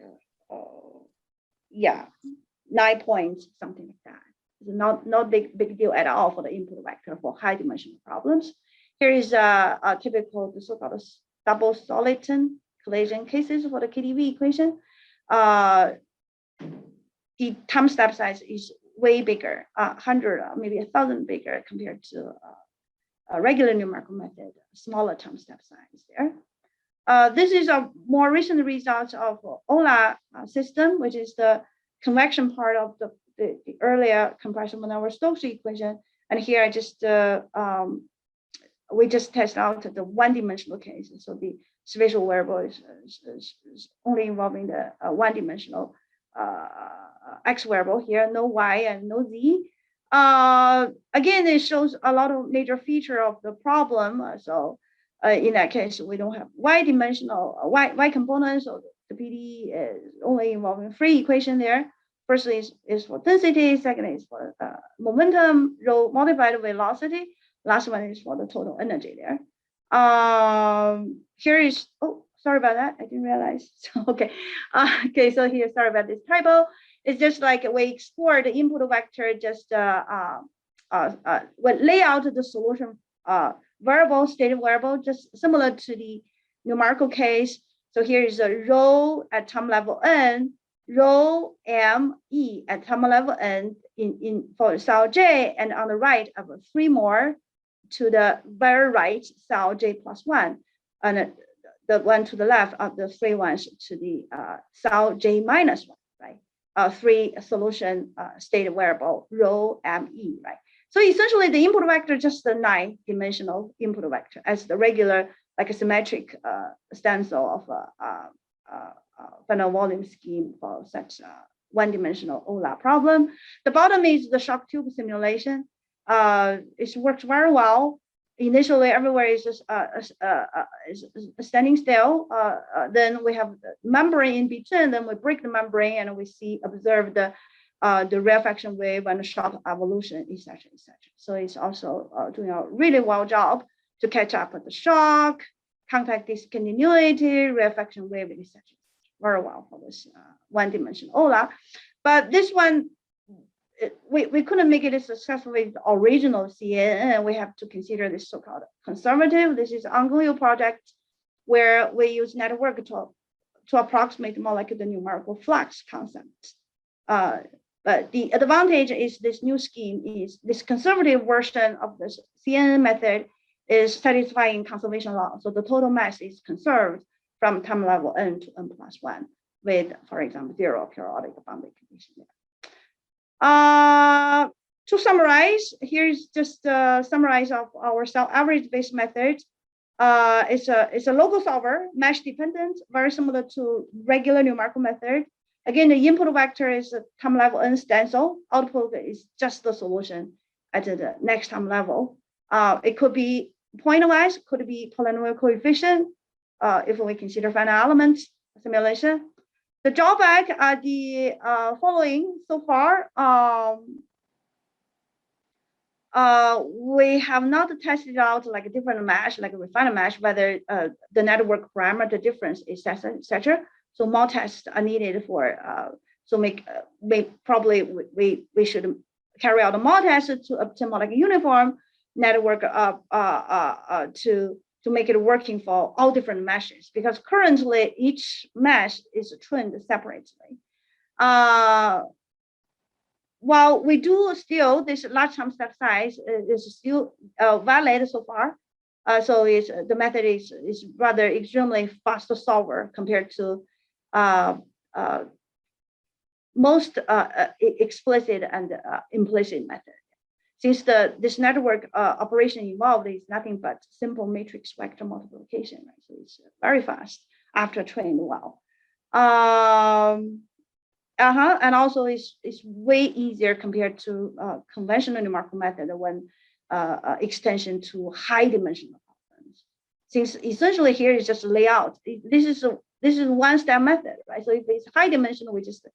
9 points, something like that. It's not big deal at all for the input vector for high dimensional problems. Here is a typical the so-called double soliton collision cases for the KDV equation. The time step size is way bigger, 100 or maybe 1,000 bigger compared to a regular numerical method, smaller time step size there. This is a more recent result of OLA system, which is the convection part of the earlier compression Maneuver-Stokes equation. And here I just we just test out the one-dimensional case. So the spatial variable is only involving the one-dimensional x variable here, no y and no z. Again, it shows a lot of major feature of the problem. So in that case, we don't have y-dimensional y components. So the PDE is only involving 3 equation there. First is for density, second is for momentum, rho modified velocity. Last one is for the total energy there. Here is, oh, sorry about that. I didn't realize. So, okay. Okay, so here, sorry about this typo. It's just like we explore the input vector, just lay out the solution variable, stated variable, just similar to the numerical case. So here is a rho at time level n, rho m e at time level n in for cell j, and on the right of 3 more to the very right cell j plus 1, and the one to the left of the 3 ones to the cell j minus 1, right? 3 solution state variable rho me, right? So essentially the input vector just the 9-dimensional input vector as the regular, like a symmetric stencil of finite volume scheme for such 1-dimensional OLA problem. The bottom is the shock tube simulation. It works very well. Initially, everywhere is just standing still. Then we have the membrane in between. Then we break the membrane and we observe the rarefaction wave and the shock evolution, etc., etc. So it's also doing a really well job to catch up with the shock, contact discontinuity, rarefaction wave, etc. Very well for this 1-dimensional OLA. But this one, we couldn't make it successful with the original CANN, and we have to consider this so-called conservative. This is an ongoing project where we use network to approximate more like the numerical flux concept. But the advantage is this new scheme is this conservative version of this CANN method is satisfying conservation law. So the total mass is conserved from time level n to n plus 1 with, for example, 0 periodic boundary condition there. To summarize, here's just a summarize of our cell average based method. It's a local solver, mesh dependent, very similar to regular numerical method. Again, the input vector is a time level n stencil. Output is just the solution at the next time level. It could be pointwise, could be polynomial coefficient, if we consider finite element simulation. The drawback are the following so far. We have not tested out like a different mesh, like a refined mesh, whether the network parameter difference is etc. So more tests are needed for we should carry out more tests to obtain more like a uniform network to make it working for all different meshes, because currently each mesh is trained separately. While we do still, this large time step size is still valid so far. So the method is rather extremely fast solver compared to most explicit and implicit method. Since this network operation involved is nothing but simple matrix vector multiplication, right? So it's very fast after trained well. And also it's way easier compared to conventional numerical method when extension to high dimensional problems. Since essentially here is just layout. This is one step method, right? So if it's high dimensional, we just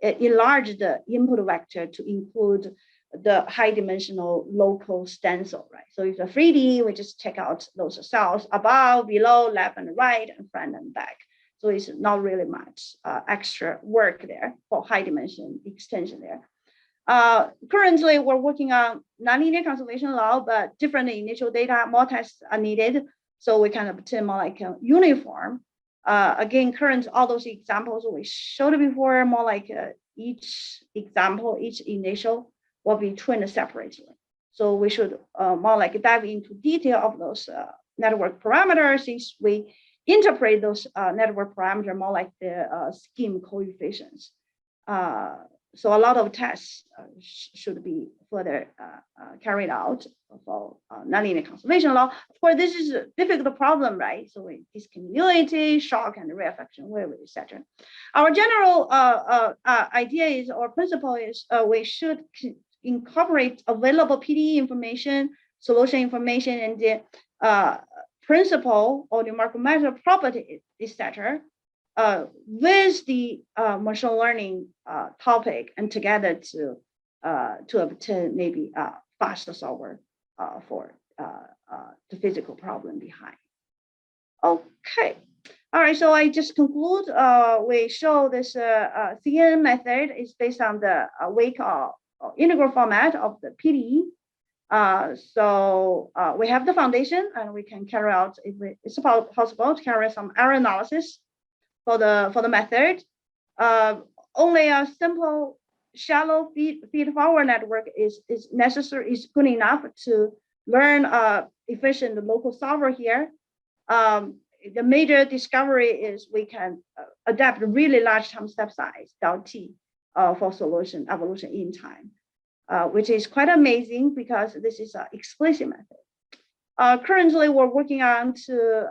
enlarge the input vector to include the high dimensional local stencil, right? So if it's a 3D, we just check out those cells above, below, left and right, and front and back. So it's not really much extra work there for high dimension extension there. Currently, we're working on nonlinear conservation law, but different initial data, more tests are needed. So we can obtain more like a uniform. Again, all those examples we showed before, more like each example, each initial will be trained separately. So we should more like dive into detail of those network parameters, since we interpret those network parameters more like the scheme coefficients. So a lot of tests should be further carried out for nonlinear conservation law. Of course, this is a difficult problem, right? So discontinuity, shock, and rarefaction wave, etc. Our general idea is, or principle is, we should incorporate available PDE information, solution information, and the principle or numerical measure property, etc., with the machine learning topic and together to obtain maybe faster solver for the physical problem behind. Okay. All right, so I just conclude. We show this CANN method is based on the weak integral format of the PDE. So we have the foundation, and we can carry out, if it's possible, to carry some error analysis for the method. Only a simple shallow feed-forward network is necessary, is good enough to learn efficient local solver here. The major discovery is we can adapt a really large time step size, delta t, for solution evolution in time, which is quite amazing because this is an explicit method. Currently, we're working on to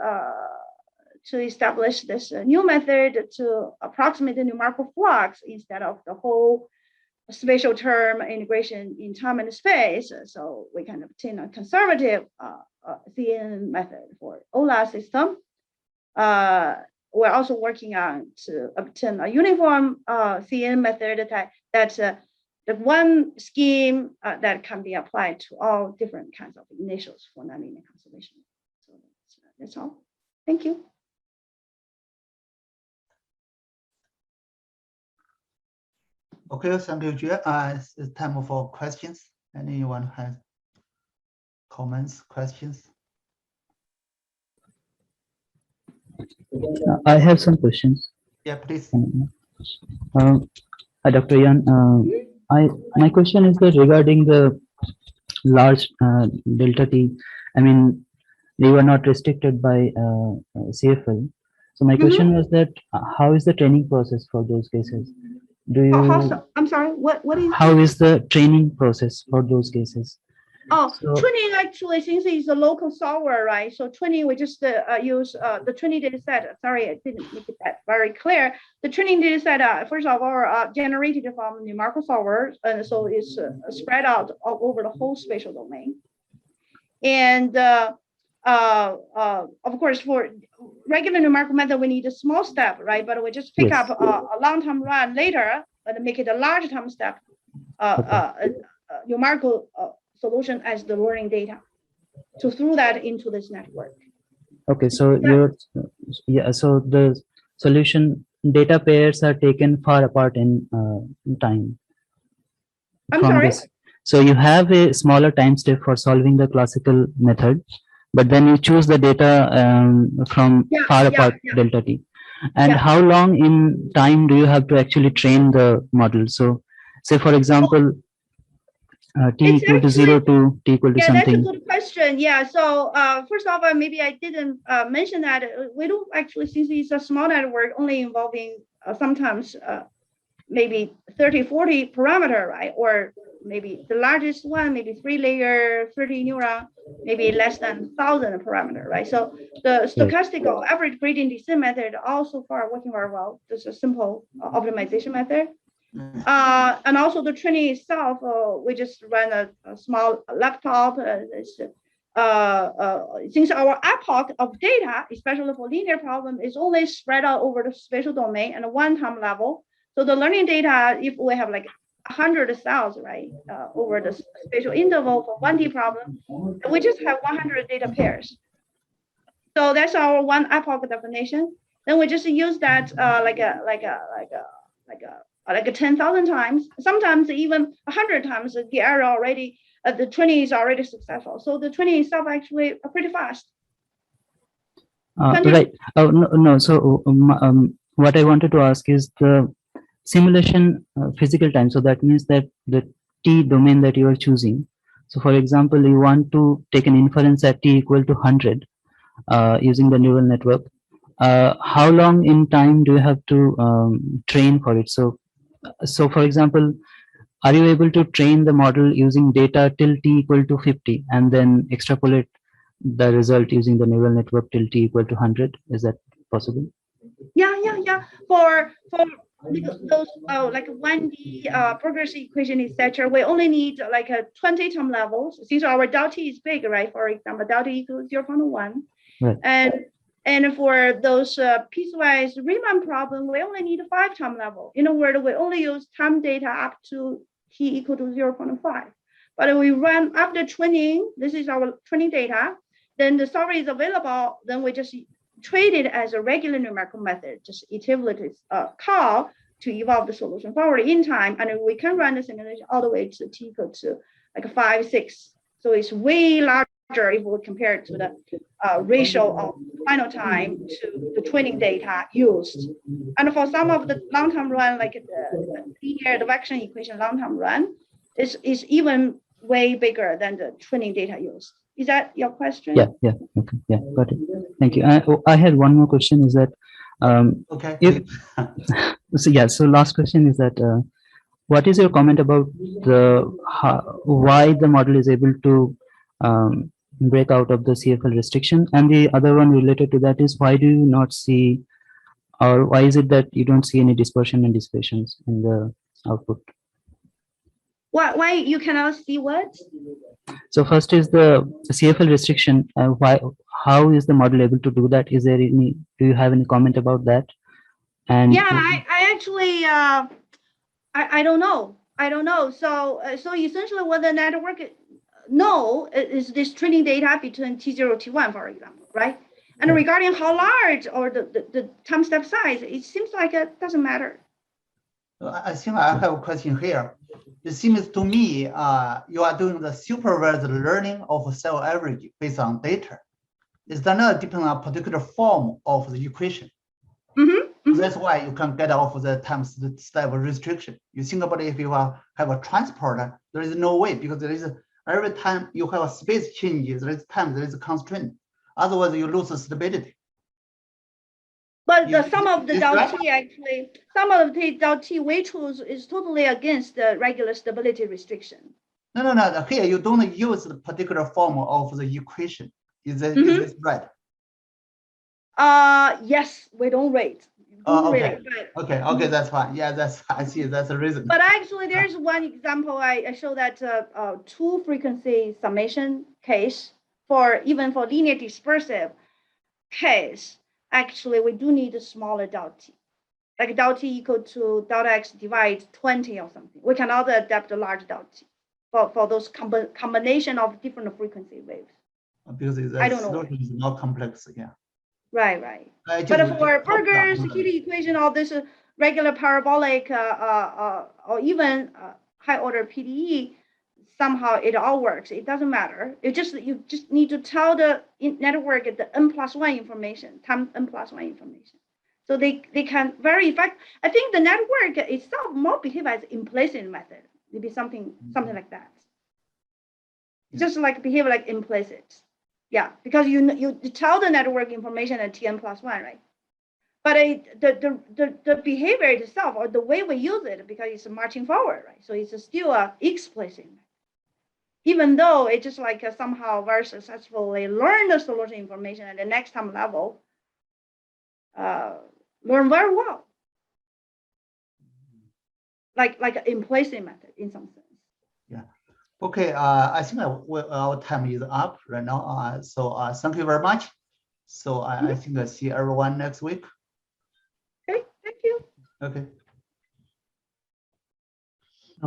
establish this new method to approximate the numerical flux instead of the whole spatial term integration in time and space, so we can obtain a conservative CANN method for OLA system. We're also working on to obtain a uniform CANN method that's the one scheme that can be applied to all different kinds of initials for nonlinear conservation. So that's all. Thank you. Okay, thank you, Jue. It's time for questions. Anyone has comments, questions? I have some questions. Yeah, please. Hi, Dr. Yan. My question is that regarding the large delta t. I mean, they were not restricted by CFL. So my question was that how is the training process for those cases? Do you? I'm sorry. What is? How is the training process for those cases? Oh, So, training actually, since it's a local solver, right? So training, we just use the training data set. Sorry, I didn't make it that very clear. The training data set, first of all, generated from numerical solver, and so it's spread out all over the whole spatial domain. And of course, for regular numerical method, we need a small step, right? But we just pick yes. up a long time run later, and make it a large time step, numerical solution as the learning data to throw that into this network. Okay, so so the solution data pairs are taken far apart in time. I'm sorry? So you have a smaller time step for solving the classical method, but then you choose the data from far apart delta t. And how long in time do you have to actually train the model? So say, for example, t equal to 0 to t equal to something. That's a good question. Yeah. So first of all, maybe I didn't mention that we don't actually, since it's a small network, only involving sometimes maybe 30, 40 parameter, right? Or maybe the largest one, maybe 3-layer, 30 neuron, maybe less than 1,000 parameter, right? So the stochastical average gradient descent method also far working very well. This is a simple optimization method. And also the training itself, we just run a small laptop. Since our epoch of data, especially for linear problem, is only spread out over the spatial domain and a one-time level. So the learning data, if we have like 100 cells, right, over the spatial interval for 1D problem, we just have 100 data pairs. So that's our one epoch definition. Then we just use that like a 10,000 times, sometimes even 100 times. The error already, the training is already successful. So the training itself actually pretty fast. Right. Oh no. So what I wanted to ask is the simulation physical time. So that means that the t domain that you are choosing. So for example, you want to take an inference at t equal to 100 using the neural network. How long in time do you have to train for it? So for example, are you able to train the model using data till t equal to 50 and then extrapolate the result using the neural network till t equal to 100? Is that possible? Yeah. For those like 1D progressive equation, etc., we only need like a 20 term levels. Since our delta is big, right? For example, delta equals 0.1, right. And for those piecewise Riemann problem, we only need a 5 time level. In a word, we only use time data up to t equal to 0.5. But if we run after training, this is our training data, then the solver is available, then we just treat it as a regular numerical method, just iterative call to evolve the solution forward in time. And we can run the simulation all the way to t equal to like 5, 6. So it's way larger if we compare it to the ratio of final time to the training data used. And for some of the long-term run, like the linear diffusion equation long-term run, is even way bigger than the training data used. Is that your question? Yeah, okay, yeah, got it. Thank you. I had one more question. Is that Okay. so last question is that what is your comment about why the model is able to break out of the CFL restriction? And the other one related to that is, why do you not see, or why is it that you don't see any dispersion and dissipations in the output? Why you cannot see what? So first is the CFL restriction. How is the model able to do that? Is there any, do you have any comment about that? And yeah, I actually I don't know. So essentially what the network know is this training data between T0 T1, for example, right? And regarding how large or the time step size, it seems like it doesn't matter. I think I have a question here. It seems to me you are doing the supervised learning of cell average based on data. Is that not depend on a particular form of the equation? That's why you can get off the time step restriction. You think about it, if you have a transporter, there is no way, because there is every time you have a space changes, there is time, there is a constraint. Otherwise, you lose the stability. But the sum of the delta T actually, sum of the delta T we choose is totally against the regular stability restriction. No. Here you don't use the particular form of the equation. Is this right? Yes, we don't rate. Okay. Really, Okay, that's fine. Yeah, I see. That's the reason. But actually, there's one example I show that two frequency summation case even for linear dispersive case. Actually, we do need a smaller delta T, like delta T equal to delta X divided 20 or something. We cannot adapt a large delta T for those combination of different frequency waves. Because the solution is more complex. Yeah. Right. But for Berger's heat equation, all this regular parabolic or even high order PDE, somehow it all works. It doesn't matter. You just need to tell the network the n+1 information, time n+1 information, so they can very effect. I think the network itself more behave as implicit method. Maybe something like that. Just like behave like implicit. Yeah, because you tell the network information at Tn+1, right? But the behavior itself, or the way we use it, because it's marching forward, right? So it's still explicit, even though it just like somehow very successfully learn the solution information at the next time level, learn very well, like an implicit method in some sense. Yeah. Okay, I think our time is up right now. So thank you very much. So I think I see everyone next week. Okay, thank you. Okay.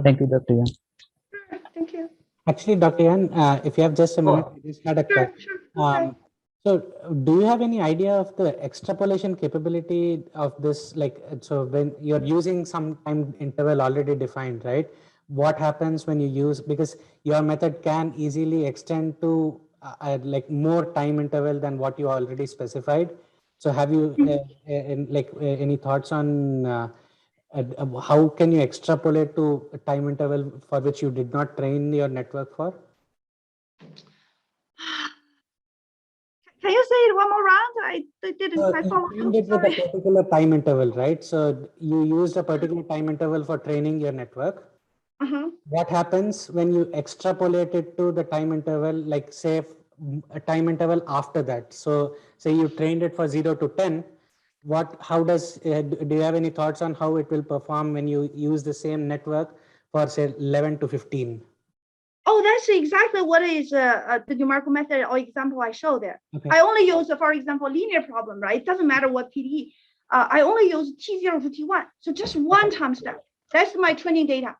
thank you, Dr. Yan. Sure, thank you. Actually, Dr. Yan, if you have just a minute, I just had a question. Sure. So do you have any idea of the extrapolation capability of this? Like, so when you're using some time interval already defined, right? What happens when you use, because your method can easily extend to like more time interval than what you already specified. So have you any thoughts on how can you extrapolate to a time interval for which you did not train your network for? Can you say it one more round? I didn't quite follow. You trained it with a particular time interval, right? So you used a particular time interval for training your network. What happens when you extrapolate it to the time interval, like say a time interval after that? So say you trained it for 0 to 10. How does, do you have any thoughts on how it will perform when you use the same network for say 11 to 15? Oh, that's exactly what is the numerical method or example I showed there. Okay. I only use, for example, linear problem, right? It doesn't matter what PDE. I only use T0 to T1. So just one time step. That's my training data.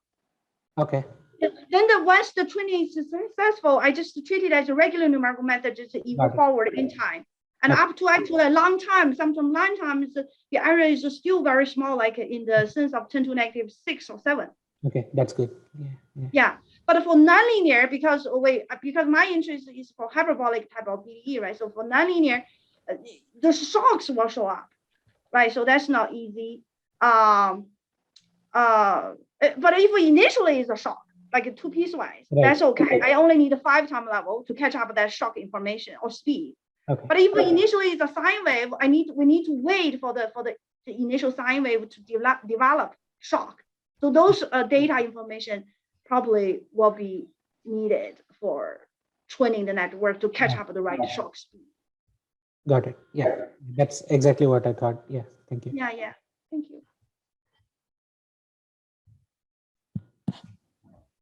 Okay. Then once the training is successful, I just treat it as a regular numerical method, just equal forward in time. And up to actually a long time, sometimes long times, the error is still very small, like in the sense of 10 to negative 6 or 7. Okay, that's good. Yeah. But for nonlinear, because my interest is for hyperbolic type of PDE, right? So for nonlinear, the shocks will show up, right? So that's not easy. But if initially is a shock, like 2 piecewise, that's okay. I only need a 5 time level to catch up that shock information or speed. Okay. But if initially is a sine wave, we need to wait for the initial sine wave to develop shock. So those data information probably will be needed for training the network to catch up the right shock speed. Got it. Yeah, that's exactly what I thought. Yeah, thank you. Yeah, thank you.